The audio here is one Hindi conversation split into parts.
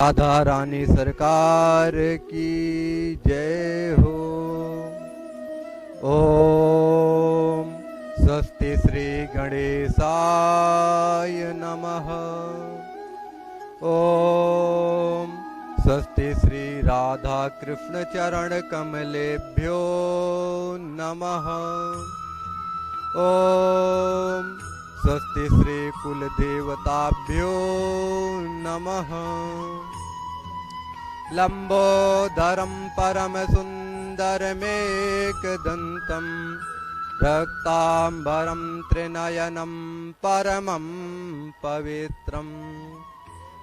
राधा रानी सरकार की जय हो। ओम स्वस्ति श्री गणेशाय नमः। ओम स्वस्ति श्री राधा कृष्ण चरण कमलेभ्यो नमः। ओम स्वस्ति श्री कुल देवताभ्यो नमः। लंबोदरं परम सुंदरमेकदंतं रक्तांबरं त्रिनयनं परमं पवित्रम्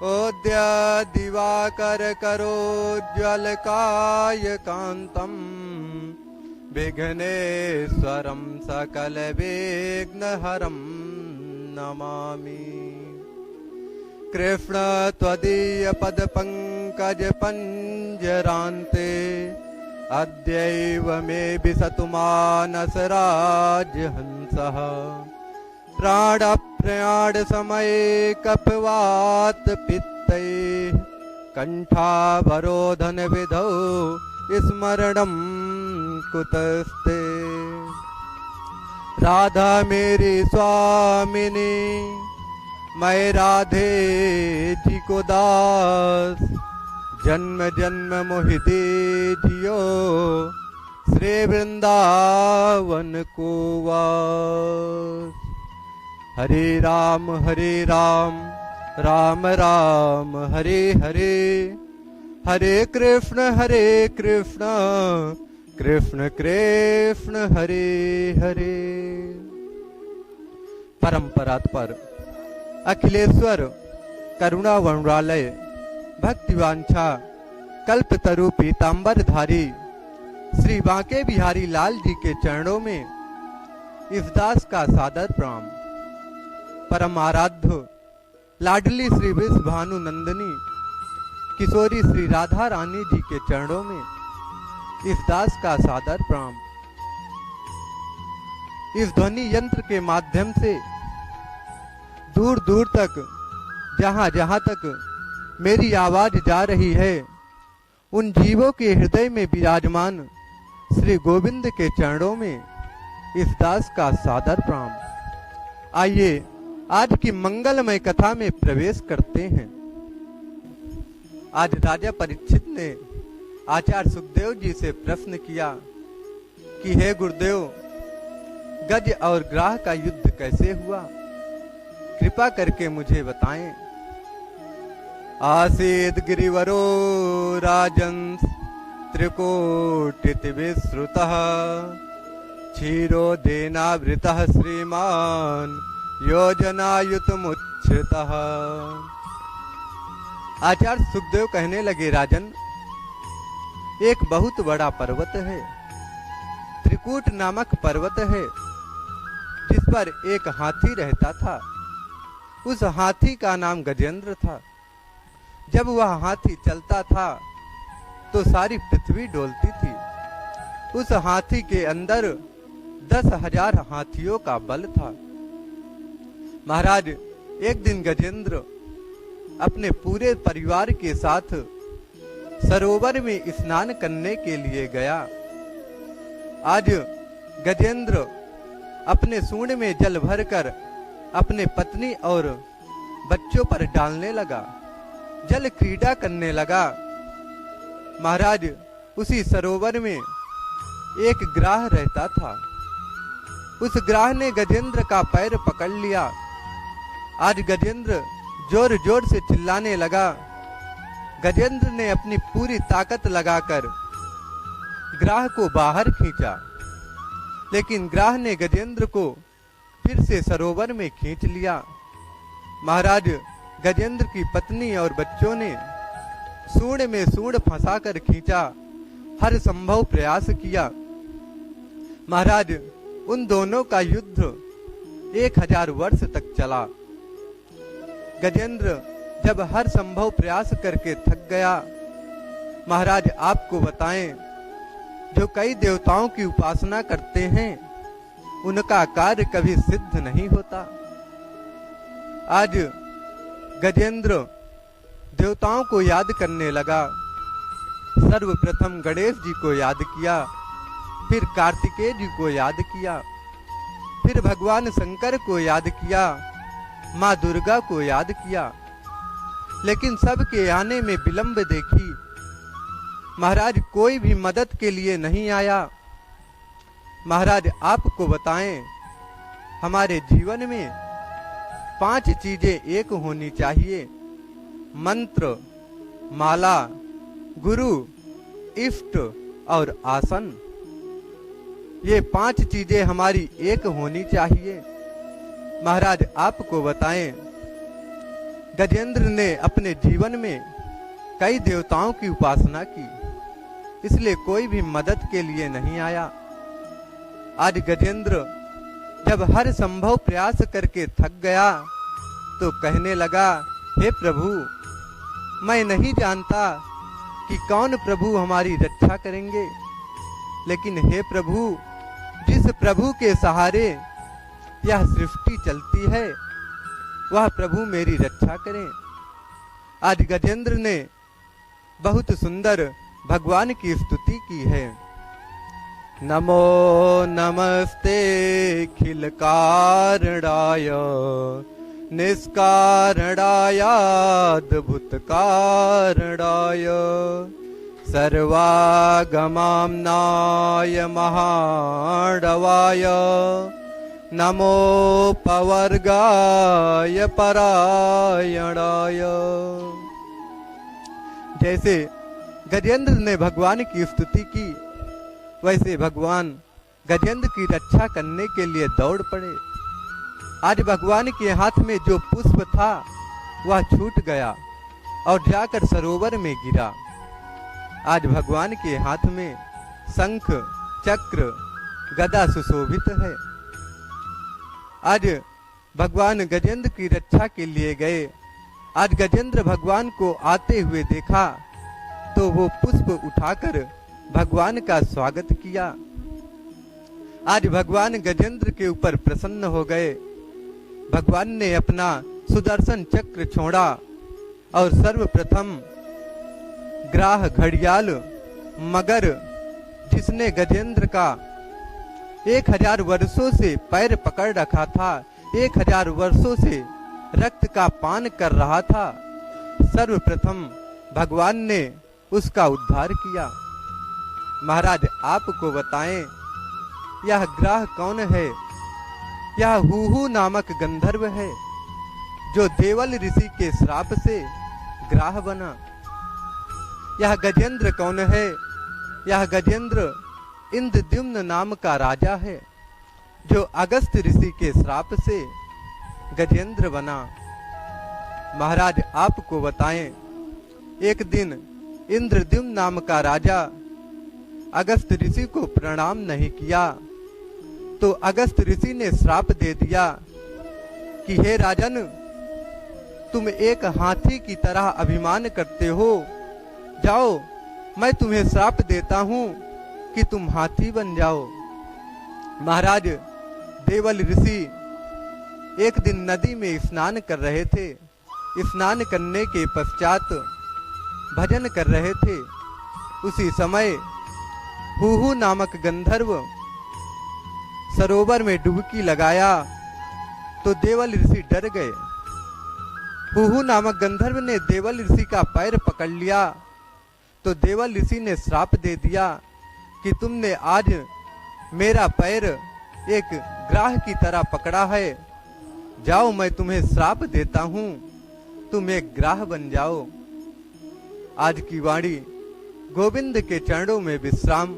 ओद्य दिवाकर करोज्ज्वलकायकान्तं विघ्नेश्वरं सकलविघ्नहरं नमामि। कृष्ण त्वदीय पद पंकज पंजरान्ते अद्यैव मे विसतु मानस राजहंसः। प्राण प्रयाण समये कपवात पित्ते कंठावरोधन विधौ स्मरणं कुतस्ते। राधा मेरी स्वामिनी मैं राधे जी को दास। जन्म जन्म मोहि दीजियो श्री वृंदावन को वास। हरे राम राम राम हरे हरे, हरे कृष्ण कृष्ण कृष्ण हरे हरे। परंपरात्पर अखिलेश्वर करुणा वरुणालय भक्तिवांछा कल्पतरु पीतांबरधारी श्री बांके बिहारी लाल जी के चरणों में इस दास का सादर प्रणाम। परम आराध्य लाडली श्री विष भानु नंदिनी किशोरी श्री राधा रानी जी के चरणों में इस दास का सादर प्रणाम। इस ध्वनि यंत्र के माध्यम से दूर दूर तक जहां जहां तक मेरी आवाज जा रही है उन जीवों के हृदय में विराजमान श्री गोविंद के चरणों में इस दास का सादर प्रणाम। आइए आज की मंगलमय कथा में प्रवेश करते हैं। आज राजा परीक्षित ने आचार्य सुखदेव जी से प्रश्न किया कि हे गुरुदेव, गज और ग्राह का युद्ध कैसे हुआ, कृपा करके मुझे बताएं। आसीद गिरिवरो राजंस त्रिकोटित विश्रुतः क्षीरोदेनावृतः श्रीमान योजनायुतमुच्छ्रितः। आचार्य सुखदेव कहने लगे, राजन, एक बहुत बड़ा पर्वत है, त्रिकूट नामक पर्वत है, जिस पर एक हाथी रहता था। उस हाथी का नाम गजेंद्र था। जब वह हाथी चलता था तो सारी पृथ्वी डोलती थी। उस हाथी के अंदर 10,000 हाथियों का बल था। महाराज, एक दिन गजेंद्र अपने पूरे परिवार के साथ सरोवर में स्नान करने के लिए गया। आज गजेंद्र अपने सूंड में जल भरकर अपने पत्नी और बच्चों पर डालने लगा, जल क्रीड़ा करने लगा। महाराज, उसी सरोवर में एक ग्राह रहता था। उस ग्राह ने गजेंद्र का पैर पकड़ लिया। आज गजेंद्र जोर जोर से चिल्लाने लगा। गजेंद्र ने अपनी पूरी ताकत लगाकर ग्राह को बाहर खींचा, लेकिन ग्राह ने गजेंद्र को फिर से सरोवर में खींच लिया। महाराज, गजेंद्र की पत्नी और बच्चों ने सूंड में सूंड फंसाकर खींचा, हर संभव प्रयास किया। महाराज, उन दोनों का युद्ध 1000 वर्ष तक चला। गजेंद्र जब हर संभव प्रयास करके थक गया, महाराज आपको बताएं, जो कई देवताओं की उपासना करते हैं उनका कार्य कभी सिद्ध नहीं होता। आज गजेंद्र देवताओं को याद करने लगा। सर्वप्रथम गणेश जी को याद किया, फिर कार्तिकेय जी को याद किया, फिर भगवान शंकर को याद किया, माँ दुर्गा को याद किया, लेकिन सबके आने में विलंब देखी। महाराज कोई भी मदद के लिए नहीं आया। महाराज आपको बताएं, हमारे जीवन में 5 चीजें एक होनी चाहिए: मंत्र, माला, गुरु, इष्ट और आसन। ये 5 चीजें हमारी एक होनी चाहिए। महाराज आपको बताएं, गजेंद्र ने अपने जीवन में कई देवताओं की उपासना की, इसलिए कोई भी मदद के लिए नहीं आया। आज गजेंद्र जब हर संभव प्रयास करके थक गया तो कहने लगा, हे प्रभु, मैं नहीं जानता कि कौन प्रभु हमारी रक्षा करेंगे, लेकिन हे प्रभु, जिस प्रभु के सहारे यह सृष्टि चलती है वह प्रभु मेरी रक्षा करें। आज गजेंद्र ने बहुत सुंदर भगवान की स्तुति की है। नमो नमस्ते खिल कारणाय निष्कारणाय अद्भुत कारणाय सर्वागमाम्नाय महाडवाय नमो पवर्गाय परायणाय। जैसे गजेंद्र ने भगवान की स्तुति की, वैसे भगवान गजेंद्र की रक्षा करने के लिए दौड़ पड़े। आज भगवान के हाथ में जो पुष्प था वह छूट गया और जाकर सरोवर में गिरा। आज भगवान के हाथ में शंख, चक्र, गदा सुशोभित है। आज भगवान गजेंद्र की रक्षा के लिए गए। आज गजेंद्र भगवान को आते हुए देखा तो वो पुष्प उठाकर भगवान का स्वागत किया। आज भगवान गजेंद्र के ऊपर प्रसन्न हो गए। भगवान ने अपना सुदर्शन चक्र छोड़ा और सर्वप्रथम ग्राह, घड़ियाल, मगर, जिसने गजेंद्र का 1000 वर्षों से पैर पकड़ रखा था, 1000 वर्षों से रक्त का पान कर रहा था, सर्वप्रथम भगवान ने उसका उद्धार किया। महाराज आपको बताएं, यह ग्राह कौन है? यह हुहु नामक गंधर्व है, जो देवल ऋषि के श्राप से ग्राह बना। यह गजेंद्र कौन है? यह गजेंद्र इंद्रद्युम्न नाम का राजा है, जो अगस्त ऋषि के श्राप से गजेंद्र बना। महाराज आपको बताएं, एक दिन इंद्रद्युम्न नाम का राजा अगस्त ऋषि को प्रणाम नहीं किया तो अगस्त ऋषि ने श्राप दे दिया कि हे राजन, तुम एक हाथी की तरह अभिमान करते हो, जाओ मैं तुम्हें श्राप देता हूं कि तुम हाथी बन जाओ। महाराज देवल ऋषि एक दिन नदी में स्नान कर रहे थे। स्नान करने के पश्चात भजन कर रहे थे। उसी समय हुहु नामक गंधर्व सरोवर में डुबकी लगाया तो देवल ऋषि डर गए। हुहु नामक गंधर्व ने देवल ऋषि का पैर पकड़ लिया तो देवल ऋषि ने श्राप दे दिया कि तुमने आज मेरा पैर एक ग्राह की तरह पकड़ा है, जाओ मैं तुम्हें श्राप देता हूं, तुम एक ग्राह बन जाओ। आज की वाणी गोविंद के चरणों में विश्राम।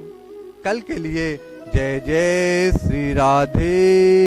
कल के लिए जय जय श्री राधे।